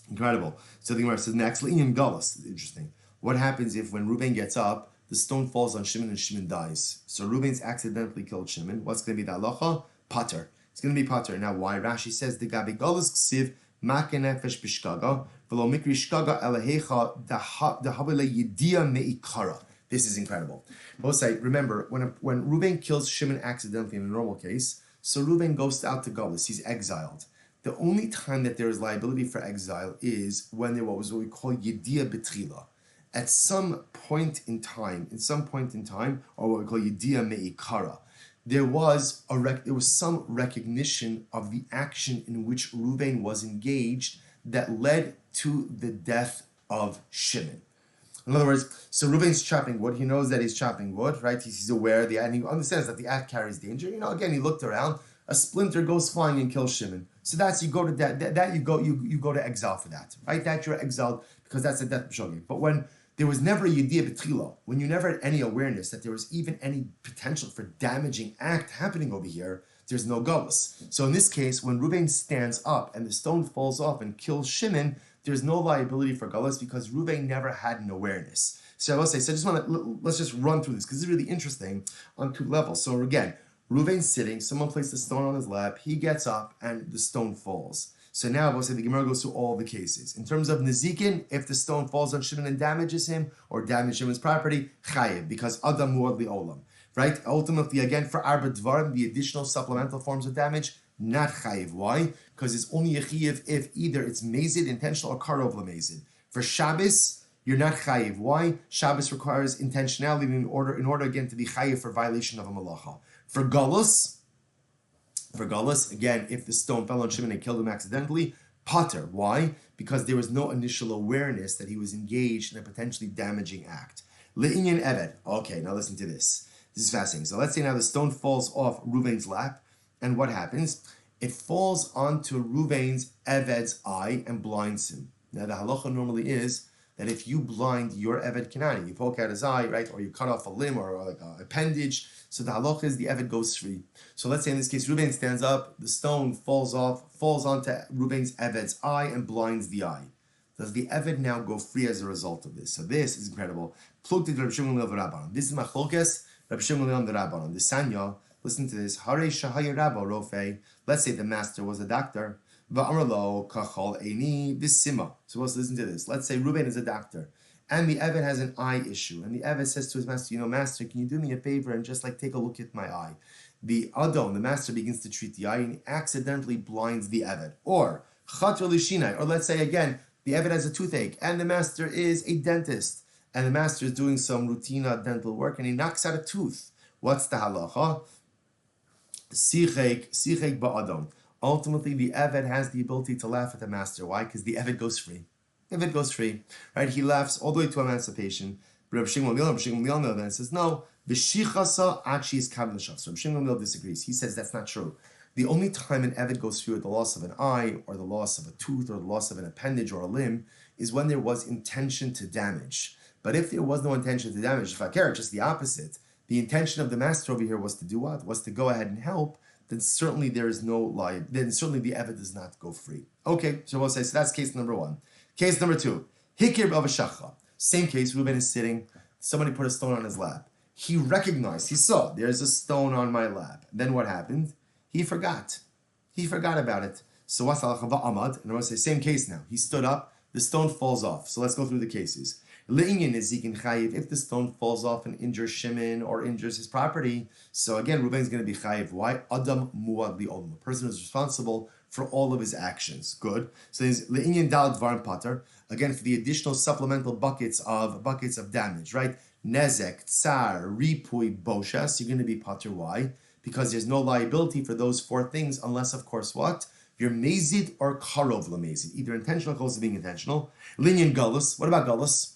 Incredible. So the Gemara says next, Le'inyan galus. Interesting. What happens if when Reuven gets up, the stone falls on Shimon and Shimon dies? So Reuven's accidentally killed Shimon. What's going to be the halacha? Pater. It's going to be pater. Now why? Rashi says the gabi galus ksiv make nefesh b'shkaga v'lo mikri shkaga elahecha dahabele yidia meikara. This is incredible. Both say, remember, when Reuven kills Shimon accidentally in a normal case, so Reuven goes out to galus. He's exiled. The only time that there is liability for exile is when there was what we call Yediyah B'tchila. At some point in time, or what we call Yediyah Me'ikara, there was some recognition of the action in which Reuven was engaged that led to the death of Shimon. In other words, so Reuven's chopping wood. He knows that he's chopping wood, right? He's aware of the act, and he understands that the act carries danger. Again, he looked around. A splinter goes flying and kills Shimon. So that's you go to exile for that, right? That you're exiled because that's a death b'shogeg. But when there was never a yediyah b'tchila, when you never had any awareness that there was even any potential for damaging act happening over here, there's no galus. So in this case, when Reuven stands up and the stone falls off and kills Shimon, there's no liability for galus because Reuven never had an awareness. So I will say, let's just run through this because it's really interesting on two levels. So again, Reuven's sitting, someone placed a stone on his lap, he gets up, and the stone falls. So now, we'll say the Gemara goes through all the cases. In terms of Nezikin, if the stone falls on Shimon and damages him, or damages Shimon's property, Chayiv, because Adam Muad Li'olam. Right? Ultimately, again, for Arba Dvarim, the additional supplemental forms of damage, not Chayiv. Why? Because it's only a Chayiv if either it's Mazid, intentional, or Karov Lamazid. For Shabbos, you're not Chayiv. Why? Shabbos requires intentionality in order again to be Chayiv for violation of a malacha. For Galus, again, if the stone fell on Shimon and killed him accidentally, Pater. Why? Because there was no initial awareness that he was engaged in a potentially damaging act. Le'inyan Eved. Okay, now listen to this. This is fascinating. So let's say now the stone falls off Reuven's lap, and what happens? It falls onto Reuven's Eved's eye and blinds him. Now the halacha normally is that if you blind your Eved Kenani, you poke out his eye, right, or you cut off a limb or like an appendage, so the halacha is the Eved goes free. So let's say in this case, Reuven stands up, the stone falls onto Reuven's Eved's eye and blinds the eye. Does the Eved now go free as a result of this? So this is incredible. This is Machlokes, Rabbi Shmuel the Rabbanon. The Sanya, listen to this. Hare Shahaya Rabba Rofe. Let's say the master was a doctor. Va'amrlo kachol eini v'sima. So let's listen to this. Let's say Reuven is a doctor, and the Eved has an eye issue, and the Eved says to his master, master, can you do me a favor and just take a look at my eye? The Adon, the master, begins to treat the eye and he accidentally blinds the Eved. Or Chater Lishinai, or let's say again, the Eved has a toothache, and the master is a dentist, and the master is doing some routine dental work, and he knocks out a tooth. What's the halacha? Sichek ba'adon. Ultimately, the Eved has the ability to laugh at the master. Why? Because the Eved goes free. Eved goes free, right? He laughs all the way to emancipation. Rabbi Shmuel then says, no, v'shichasa actually is kav l'shav. So Rabbi Shmuel disagrees. He says that's not true. The only time an Eved goes free with the loss of an eye, or the loss of a tooth, or the loss of an appendage or a limb, is when there was intention to damage. But if there was no intention to damage, fakir, just the opposite, the intention of the master over here was to do what? Was to go ahead and help, then certainly there is no lie. Then certainly the Eved does not go free. Okay, so we'll say, so that's case number one. Case number two, Hikir Bava. Same case, Reuven is sitting, somebody put a stone on his lap. He recognized, he saw, there's a stone on my lap. Then what happened? He forgot. He forgot about it. So what's halacha Amad? And I want to say, same case now. He stood up, the stone falls off. So let's go through the cases. Le'inyan is zikin chayiv. If the stone falls off and injures Shimon or injures his property, so again, Reuven is going to be chayiv. Why? Adam muad li'olam. A person is responsible for all of his actions. Good. So there's le'inyan dal dvarim pater. Again, for the additional supplemental buckets of damage, right? Nezek, tsar, ripui, boshas. You're going to be pater. Why? Because there's no liability for those four things, unless, of course, what? You're mazid or karov lamazid, either intentional or close to being intentional. Linyan galus. What about galus?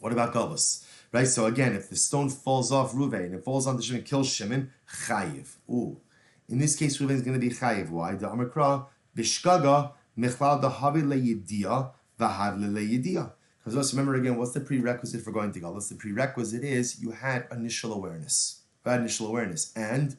What about galus? Right. So again, if the stone falls off Reuven and it falls on the Shimon and kills Shimon, chayiv. Ooh. In this case, Reuven is going to be chayiv. Why? The Amakra bishkaga mechlal dahavi leyidia vahav leyidia. Because let's remember again, what's the prerequisite for going to Galus? The prerequisite is you had initial awareness. And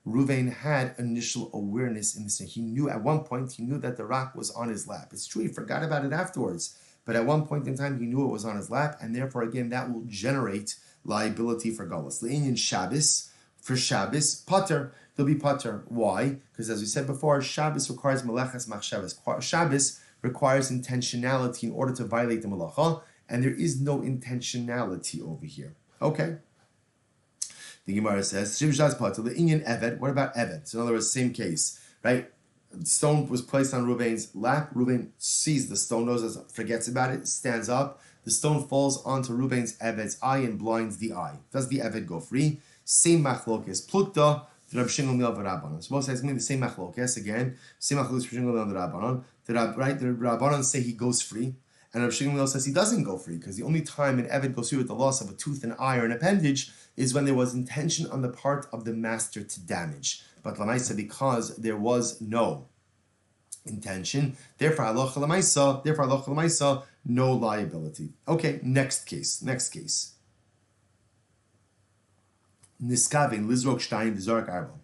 Ruvain had initial awareness in this. He knew at one point, he knew that the rock was on his lap. It's true, he forgot about it afterwards. But at one point in time, he knew it was on his lap, and therefore, again, that will generate liability for Galus. Le'inyan Shabbos, for Shabbos, Pater, he'll be Pater. Why? Because as we said before, Shabbos requires Melechas Machshavos. Shabbos requires intentionality in order to violate the Malacha, and there is no intentionality over here. Okay? The Gemara says, what about Eved? So in other words, same case, right? The stone was placed on Ruvain's lap. Ruvain sees the stone, forgets about it, stands up. The stone falls onto Ruvain's Eved's eye and blinds the eye. Does the Eved go free? Same machlokes. Plukta, the Rabbi Shmuel Silber Rabbanon. So both says the same machlokes again. Same machlokes Rabbi Shmuel Silber Rabbanon. The Rabbanon say he goes free. And Rabbi Shmuel says he doesn't go free, because the only time an Eved goes free with the loss of a tooth, an eye, or an appendage is when there was intention on the part of the master to damage. But Lamaisa, because there was no intention, therefore Lamaisa, no liability. Okay, next case. Niskavin Lizrok Shtayim V'Zorak Arba.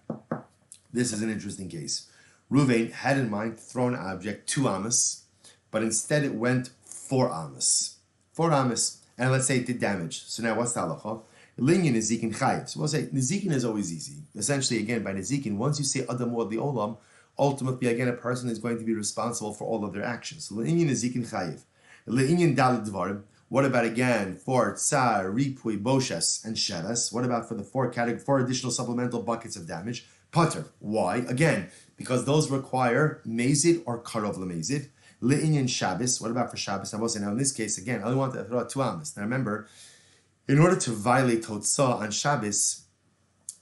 This is an interesting case. Ruvain had in mind to throw an object 2 amas, but instead it went 4 amas. 4 amas, and let's say it did damage. So now what's the halacha? Linyan Nezikin Chayiv. So we'll say Nezikin is always easy. Essentially, again, by Nezikin, once you say Adam Wad Olam, ultimately, again, a person is going to be responsible for all of their actions. So Linyan Nezikin Chayiv. Linyan Dalad Dvarim. What about, again, for Tsar, Ripui, Boshes, and Sheves? What about for the 4 additional supplemental buckets of damage? Pater. Why? Again, because those require Mezid or Karov Lemezid. Le'inyan Shabbos. What about for Shabbos? I will say now in this case, again, I only want to throw out 2 amas. Now remember, in order to violate Totzah on Shabbos,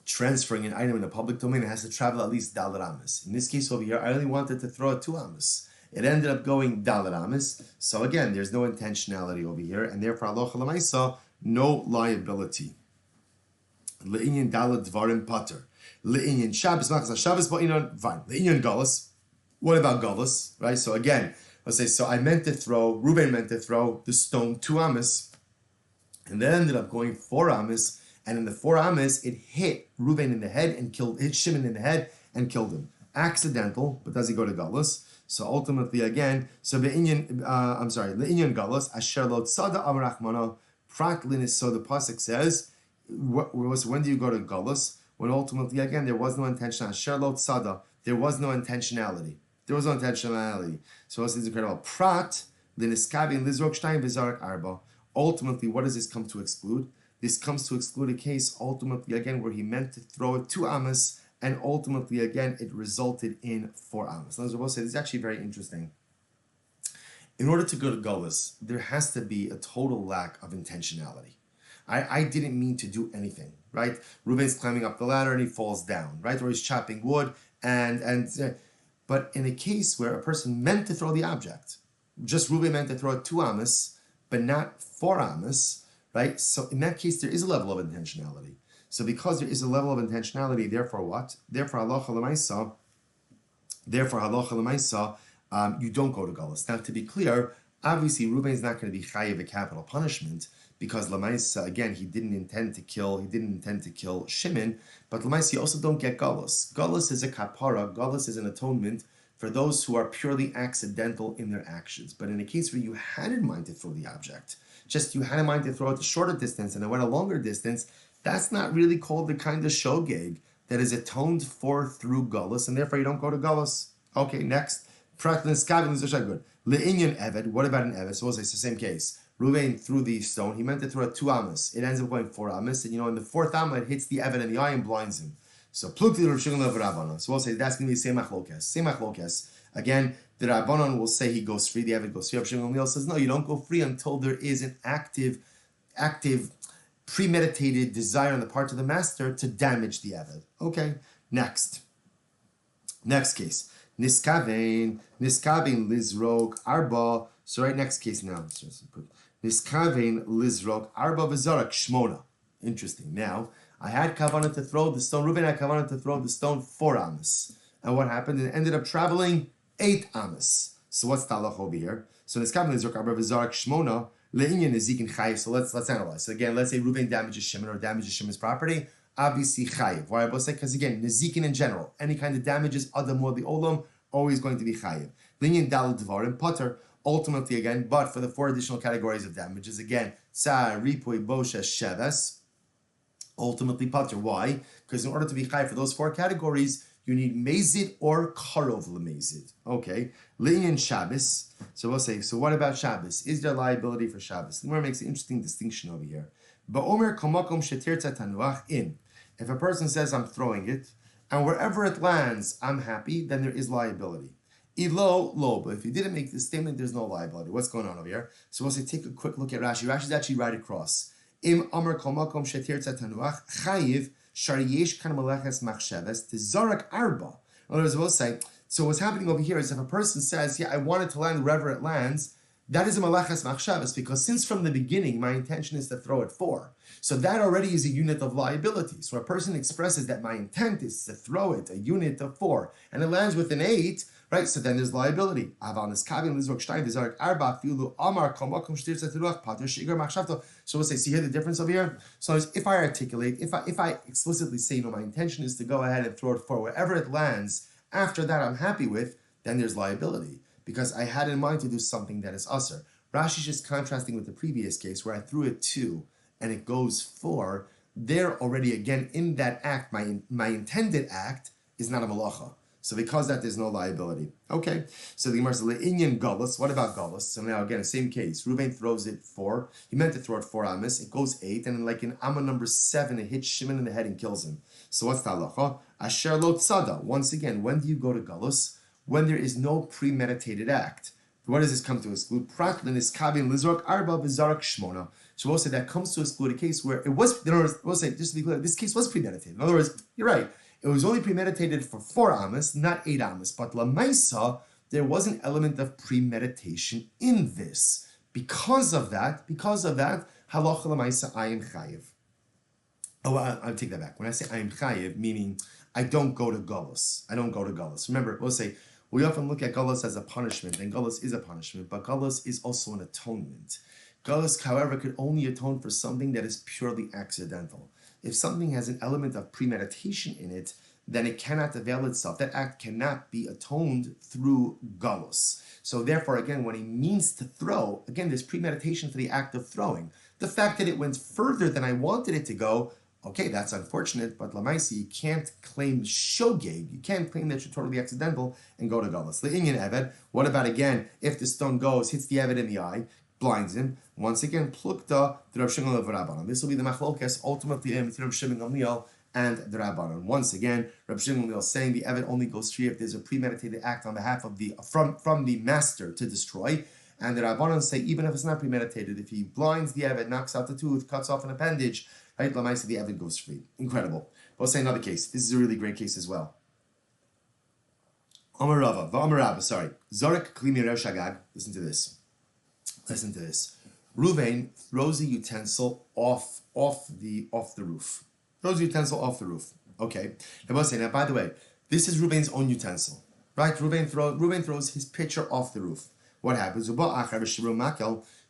transferring an item in a public domain, it has to travel at least Dalar amas. In this case over here, I only wanted to throw out 2 amas. It ended up going Dalar amas. So again, there's no intentionality over here, and therefore Aloha Lamaisa, no liability. Le'inyan Dalar Dvarim Pater. Le'inyan Shabbos, Machzah Shabbos, but fine. Le'inyan Galus. What about Galus? Right? So again, let's say, so Reuben meant to throw the stone 2 amas, and then ended up going 4 amas, and in the 4 amas, it hit Reuben in the head and hit Shimon in the head and killed him. Accidental, but does he go to Galus? So ultimately, again, Le'inyan Galus, Asher Lo Tzada Amarachmana, Prat Linis, so the Pasuk says, when do you go to Galus? When ultimately, again, there was no intention. Asher Lo Tzada, there was no intentionality. So this is incredible. Prat Linis Kavin Lizrok Shtayim V'Zarak Arba. Ultimately, what does this come to exclude? This comes to exclude a case, ultimately, again, where he meant to throw it 2 amas, and ultimately, again, it resulted in 4 amas. As I will say, this is actually very interesting. In order to go to Gullus, there has to be a total lack of intentionality. I didn't mean to do anything, right? Reuben's climbing up the ladder and he falls down, right? Or he's chopping wood, but in a case where a person meant to throw the object, just Reuben meant to throw 2 amas, but not 4 amas, right? So in that case, there is a level of intentionality. So because there is a level of intentionality, therefore what? Therefore, halacha l'maisa, you don't go to Galus. Now, to be clear, obviously, Reuben is not going to be chayiv a capital punishment because l'maisa, again, he didn't intend to kill Shimon, but l'maisa, you also don't get Galus. Galus is a kapara. Galus is an atonement for those who are purely accidental in their actions. But in a case where you had in mind to throw the object, just you had in mind to throw it a shorter distance and it went a longer distance, that's not really called the kind of shogeg that is atoned for through Galus, and therefore you don't go to Galus. Okay, next. Good. Le'inyan Eved, what about an Eved? So we'll say it's the same case. Reuven threw the stone, he meant to throw 2 amas. It ends up going 4 amas, and in the 4th amma it hits the Eved in the eye and blinds him. So plukti Rav Shmuel Silber Rabbanon. So we'll say that's going to be same machlokes. Again, the Rabbanon will say he goes free, the Eved goes free. Rav Shmuel Silber says no, you don't go free until there is an active, premeditated desire on the part of the master to damage the Eved. Okay, next case. Niskavein lizrok arba. So right, next case now. Niskavein lizrok arba v'zarak shmona. Interesting. Now, I had kavanah to throw the stone. Reuben had kavanah to throw the stone 4 amas. And what happened? It ended up traveling 8 amas. So what's talach over here? So niskavein lizrok arba v'zarak shmona. Le'inyan nezikin chayiv. So let's analyze. So again, let's say Reuven damages Shimon or damages Shimon's property. Obviously chayiv. Why? Because again, nezikin in general, any kind of damages, adam or the olam, always going to be chayiv. Le'inyan dal dvarim potter. Ultimately, again, but for the 4 additional categories of damages, again, tsar, ripui, bosha, sheves, ultimately potter. Why? Because in order to be chayiv for those 4 categories, you need mezid or karov lemezid. Okay. Le'inyan Shabbos. So we'll say, so what about Shabbos? Is there liability for Shabbos? The Gemara makes an interesting distinction over here. Ba'omer kamakom shetirta tanuach in. If a person says, I'm throwing it, and wherever it lands, I'm happy, then there is liability. Ilo, lo, but if you didn't make this statement, there's no liability. What's going on over here? So we'll say, take a quick look at Rashi. Rashi's actually right across. Im Amr kamakom shetirta tanuach chayiv shariyesh kan maleches machsheves tizarak arba. In other words, we'll say, so what's happening over here is if a person says, yeah, I want it to land wherever it lands, that is a maleches machsheves, because since from the beginning my intention is to throw it 4. So that already is a unit of liability. So a person expresses that my intent is to throw it, a unit of 4, and it lands with an 8, right? So then there's liability. So we'll say, see here the difference over here? So if I articulate, if I explicitly say, my intention is to go ahead and throw it 4, wherever it lands, after that I'm happy with, then there's liability, because I had in mind to do something that is usher. Rashi's just contrasting with the previous case where I threw it 2 and it goes 4. There already, again, in that act, my intended act is not a malacha. So because that, there's no liability. Okay, so the Gemara says, Le'inyan galus. What about galus? So now again, the same case. Reuven throws it 4. He meant to throw it 4 amas. It goes 8, and then like in amma number 7, it hits Shimon in the head and kills him. So what's the halacha? Asher lo tzada. Once again, when do you go to galus? When there is no premeditated act. What does this come to exclude? Pratlin is kavin lizrok arba bizarak shmona. So we'll say that comes to exclude a case where it was. In other words, we'll say, just to be clear, this case was premeditated. In other words, you're right. It was only premeditated for 4 amas, not 8 amas. But lamaisa, there was an element of premeditation in this. Because of that, halacha lamaisa, I am chayiv. Oh, I'll take that back. When I say I am chayiv, meaning I don't go to galus. Remember, we'll say, we often look at galus as a punishment, and galus is a punishment, but galus is also an atonement. Galus, however, could only atone for something that is purely accidental. If something has an element of premeditation in it, then it cannot avail itself. That act cannot be atoned through galus. So therefore, again, when he means to throw, again, there's premeditation for the act of throwing. The fact that it went further than I wanted it to go, okay, that's unfortunate, but lamaisi, you can't claim shogeg. You can't claim that you're totally accidental and go to galus. Le'inyan eved. What about, again, if the stone goes, hits the eved in the eye, blinds him? Once again, plukta the Rabbi Shmuel Silber. This will be the machlokes ultimately between Rabbi Shimon Gamliel and the Rabbanon. Once again, Rabbi Shimon Gamliel saying the eved only goes free if there's a premeditated act on behalf of from the master to destroy. And the Rabbanon say even if it's not premeditated, if he blinds the eved, knocks out the tooth, cuts off an appendage, right, lamaisa, the eved goes free. Incredible. We'll say another case. This is a really great case as well. Amar Rava, Zarek klimi rev shagag. Listen to this. Reuven throws a utensil off the roof. Okay. Now, by the way, this is Reuven's own utensil, right? Reuven throws his pitcher off the roof. What happens?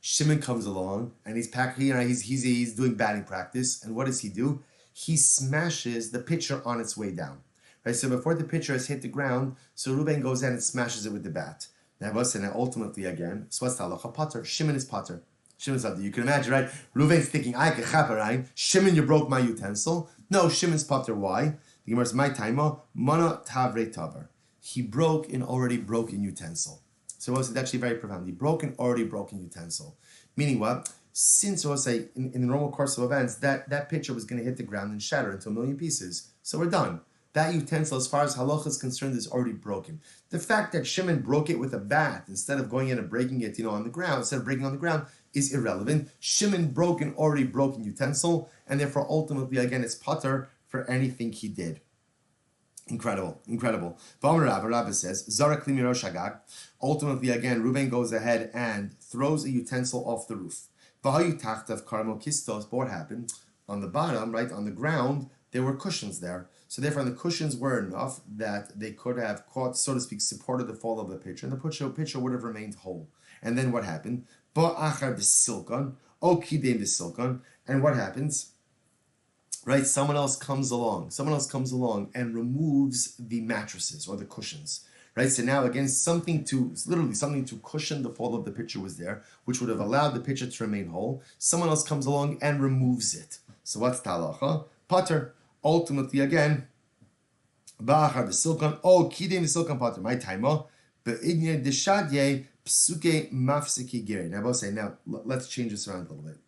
Shimon comes along and he's packing. He's doing batting practice, and what does he do? He smashes the pitcher on its way down. Right. So before the pitcher has hit the ground, so Reuven goes in and smashes it with the bat. Now ultimately again, so what's halacha pater? Shimon is pater. Shimon's pater. You can imagine, right? Reuven's thinking, I can chaperayim. Shimon, you broke my utensil. No, Shimon's pater. Why? The Gemara says, my taima mana tavre tavar. He broke an already broken utensil. So it's actually very profound. He broke an already broken utensil. Meaning what? Since we'll say in the normal course of events, that pitcher was going to hit the ground and shatter into 1,000,000 pieces. So we're done. That utensil, as far as halacha is concerned, is already broken. The fact that Shimon broke it with a bat instead of going in and breaking it, on the ground, is irrelevant. Shimon broke an already broken utensil, and therefore ultimately, again, it's pater for anything he did. Incredible. Rabbi says, Zara klimi rev shagag. Ultimately, again, Reuven goes ahead and throws a utensil off the roof. V'hayu tachtav karmo kistos. But what happened? On the bottom, right, on the ground, there were cushions there. So therefore, the cushions were enough that they could have caught, so to speak, supported the fall of the pitcher, and the pitcher would have remained whole. And then what happened? Ba'achar b'silkon, o kidem b'silkon. And what happens? Right, someone else comes along and removes the mattresses or the cushions. Right, so now again, literally something to cushion the fall of the pitcher was there, which would have allowed the pitcher to remain whole. Someone else comes along and removes it. So what's talacha? Pater. Ultimately, again, ba'achar b'silkon, o kidem b'silkon pater. My timer, be'idnya deshadye psuke mafsiki giri. Now, let's change this around a little bit.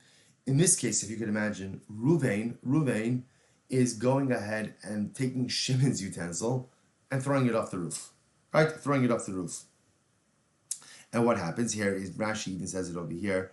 In this case, if you could imagine, Ruvain is going ahead and taking Shimon's utensil and throwing it off the roof. Right? Throwing it off the roof. And what happens here is, Rashi even says it over here.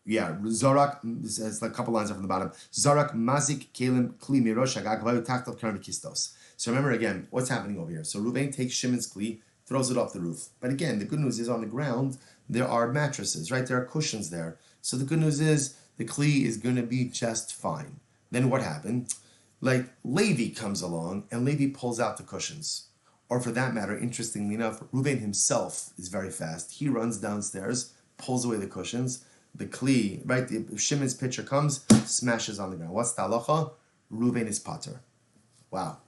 Zorak, it's like a couple lines up from the bottom. Zorak mazik kelim kli mirosh hagagvayu tachtav karam kistos. So remember again, what's happening over here? So Ruvain takes Shimon's kli, throws it off the roof. But again, the good news is on the ground, there are mattresses, right? There are cushions there. So the good news is the kli is going to be just fine. Then what happened? Like Levi comes along and Levi pulls out the cushions. Or for that matter, interestingly enough, Reuven himself is very fast. He runs downstairs, pulls away the cushions. The kli, right? The Shimon's pitcher comes, smashes on the ground. What's the halacha? Reuven is pater. Wow.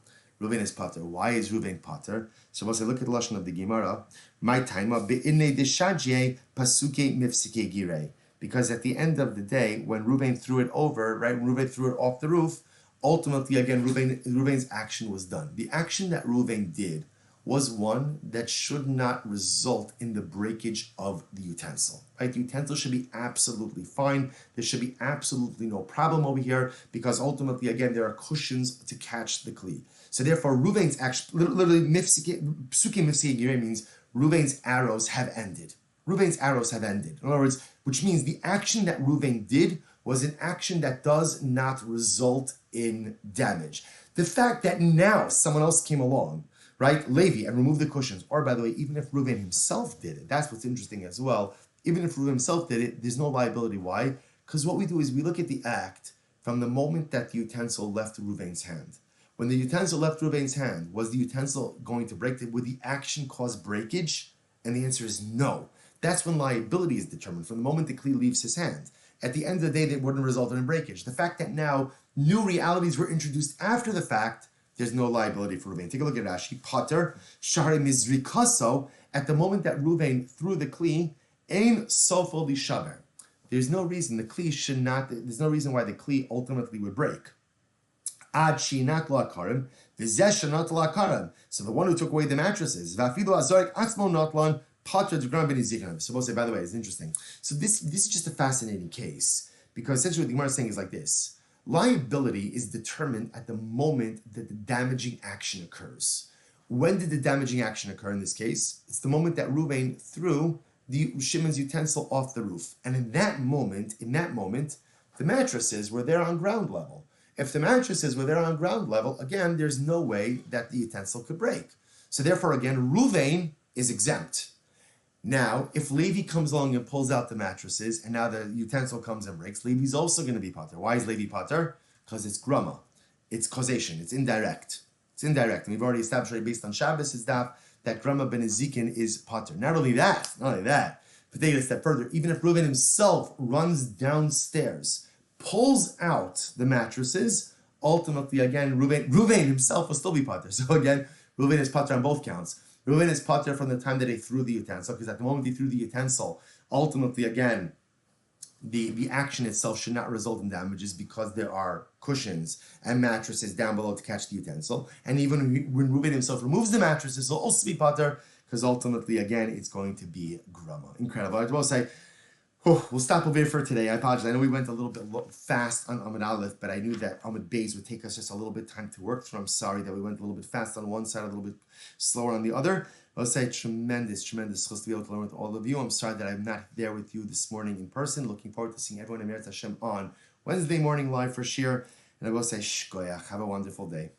Reuven is pater. Why is Reuven pater? So we'll say, look at the lashon of the Gemara. My time be'inne deshadje pasuke mifsike girei. Because at the end of the day, when Reuven threw it over, right? When Reuven threw it off the roof, ultimately, again, Reuven's action was done. The action that Reuven did was one that should not result in the breakage of the utensil. Right? The utensil should be absolutely fine. There should be absolutely no problem over here because ultimately, again, there are cushions to catch the kli. So therefore, Reuven's action, literally, psukim mifsike girei means Reuven's arrows have ended. Reuven's arrows have ended. In other words, which means the action that Reuven did was an action that does not result in damage. The fact that now someone else came along, right, Levi, and removed the cushions, or by the way, even if Reuven himself did it, that's what's interesting as well. Even if Reuven himself did it, there's no liability. Why? Because what we do is we look at the act from the moment that the utensil left Reuven's hand. When the utensil left Reuven's hand, was the utensil going to break? Would the action cause breakage? And the answer is no. That's when liability is determined, from the moment the kli leaves his hand. At the end of the day, that wouldn't result in breakage. The fact that now new realities were introduced after the fact, there's no liability for Reuven. Take a look at Rashi. Pater, shari mizrikaso, at the moment that Reuven threw the kli, ein sofo lishaber. There's no reason there's no reason why the kli ultimately would break. Ad shinat la'akarim, v'zeh shanat la'akarim. So the one who took away the mattresses, v'afilu azorik atzmo notlan, Pater de Gran Benizikhan. So we'll say, by the way, it's interesting. So this is just a fascinating case because essentially what the Gemara is saying is like this. Liability is determined at the moment that the damaging action occurs. When did the damaging action occur in this case? It's the moment that Reuven threw the Shimon's utensil off the roof. And in that moment, the mattresses were there on ground level. If the mattresses were there on ground level, again, there's no way that the utensil could break. So therefore, again, Reuven is exempt. Now, if Levi comes along and pulls out the mattresses, and now the utensil comes and breaks, Levi's also going to be pater. Why is Levi pater? Because it's grama. It's causation. It's indirect. And we've already established based on Shabbos is that grama ben Ezekin is pater. Not only that, but take it a step further. Even if Reuven himself runs downstairs, pulls out the mattresses, ultimately, again, Reuven himself will still be pater. So again, Reuven is pater on both counts. Reuven is pater from the time that he threw the utensil, because at the moment he threw the utensil, ultimately, again, the action itself should not result in damages because there are cushions and mattresses down below to catch the utensil. And even when Reuven himself removes the mattresses, he'll also be pater, because ultimately, again, it's going to be grama. Incredible. I will say, we'll stop over here for today. I apologize. I know we went a little bit fast on Amud Aleph, but I knew that Amud Beis would take us just a little bit time to work through. I'm sorry that we went a little bit fast on one side, a little bit slower on the other. I'll say tremendous chance to be able to learn with all of you. I'm sorry that I'm not there with you this morning in person. Looking forward to seeing everyone in Eretz Hashem on Wednesday morning live for Shir. And I will say, shkoyach. Have a wonderful day.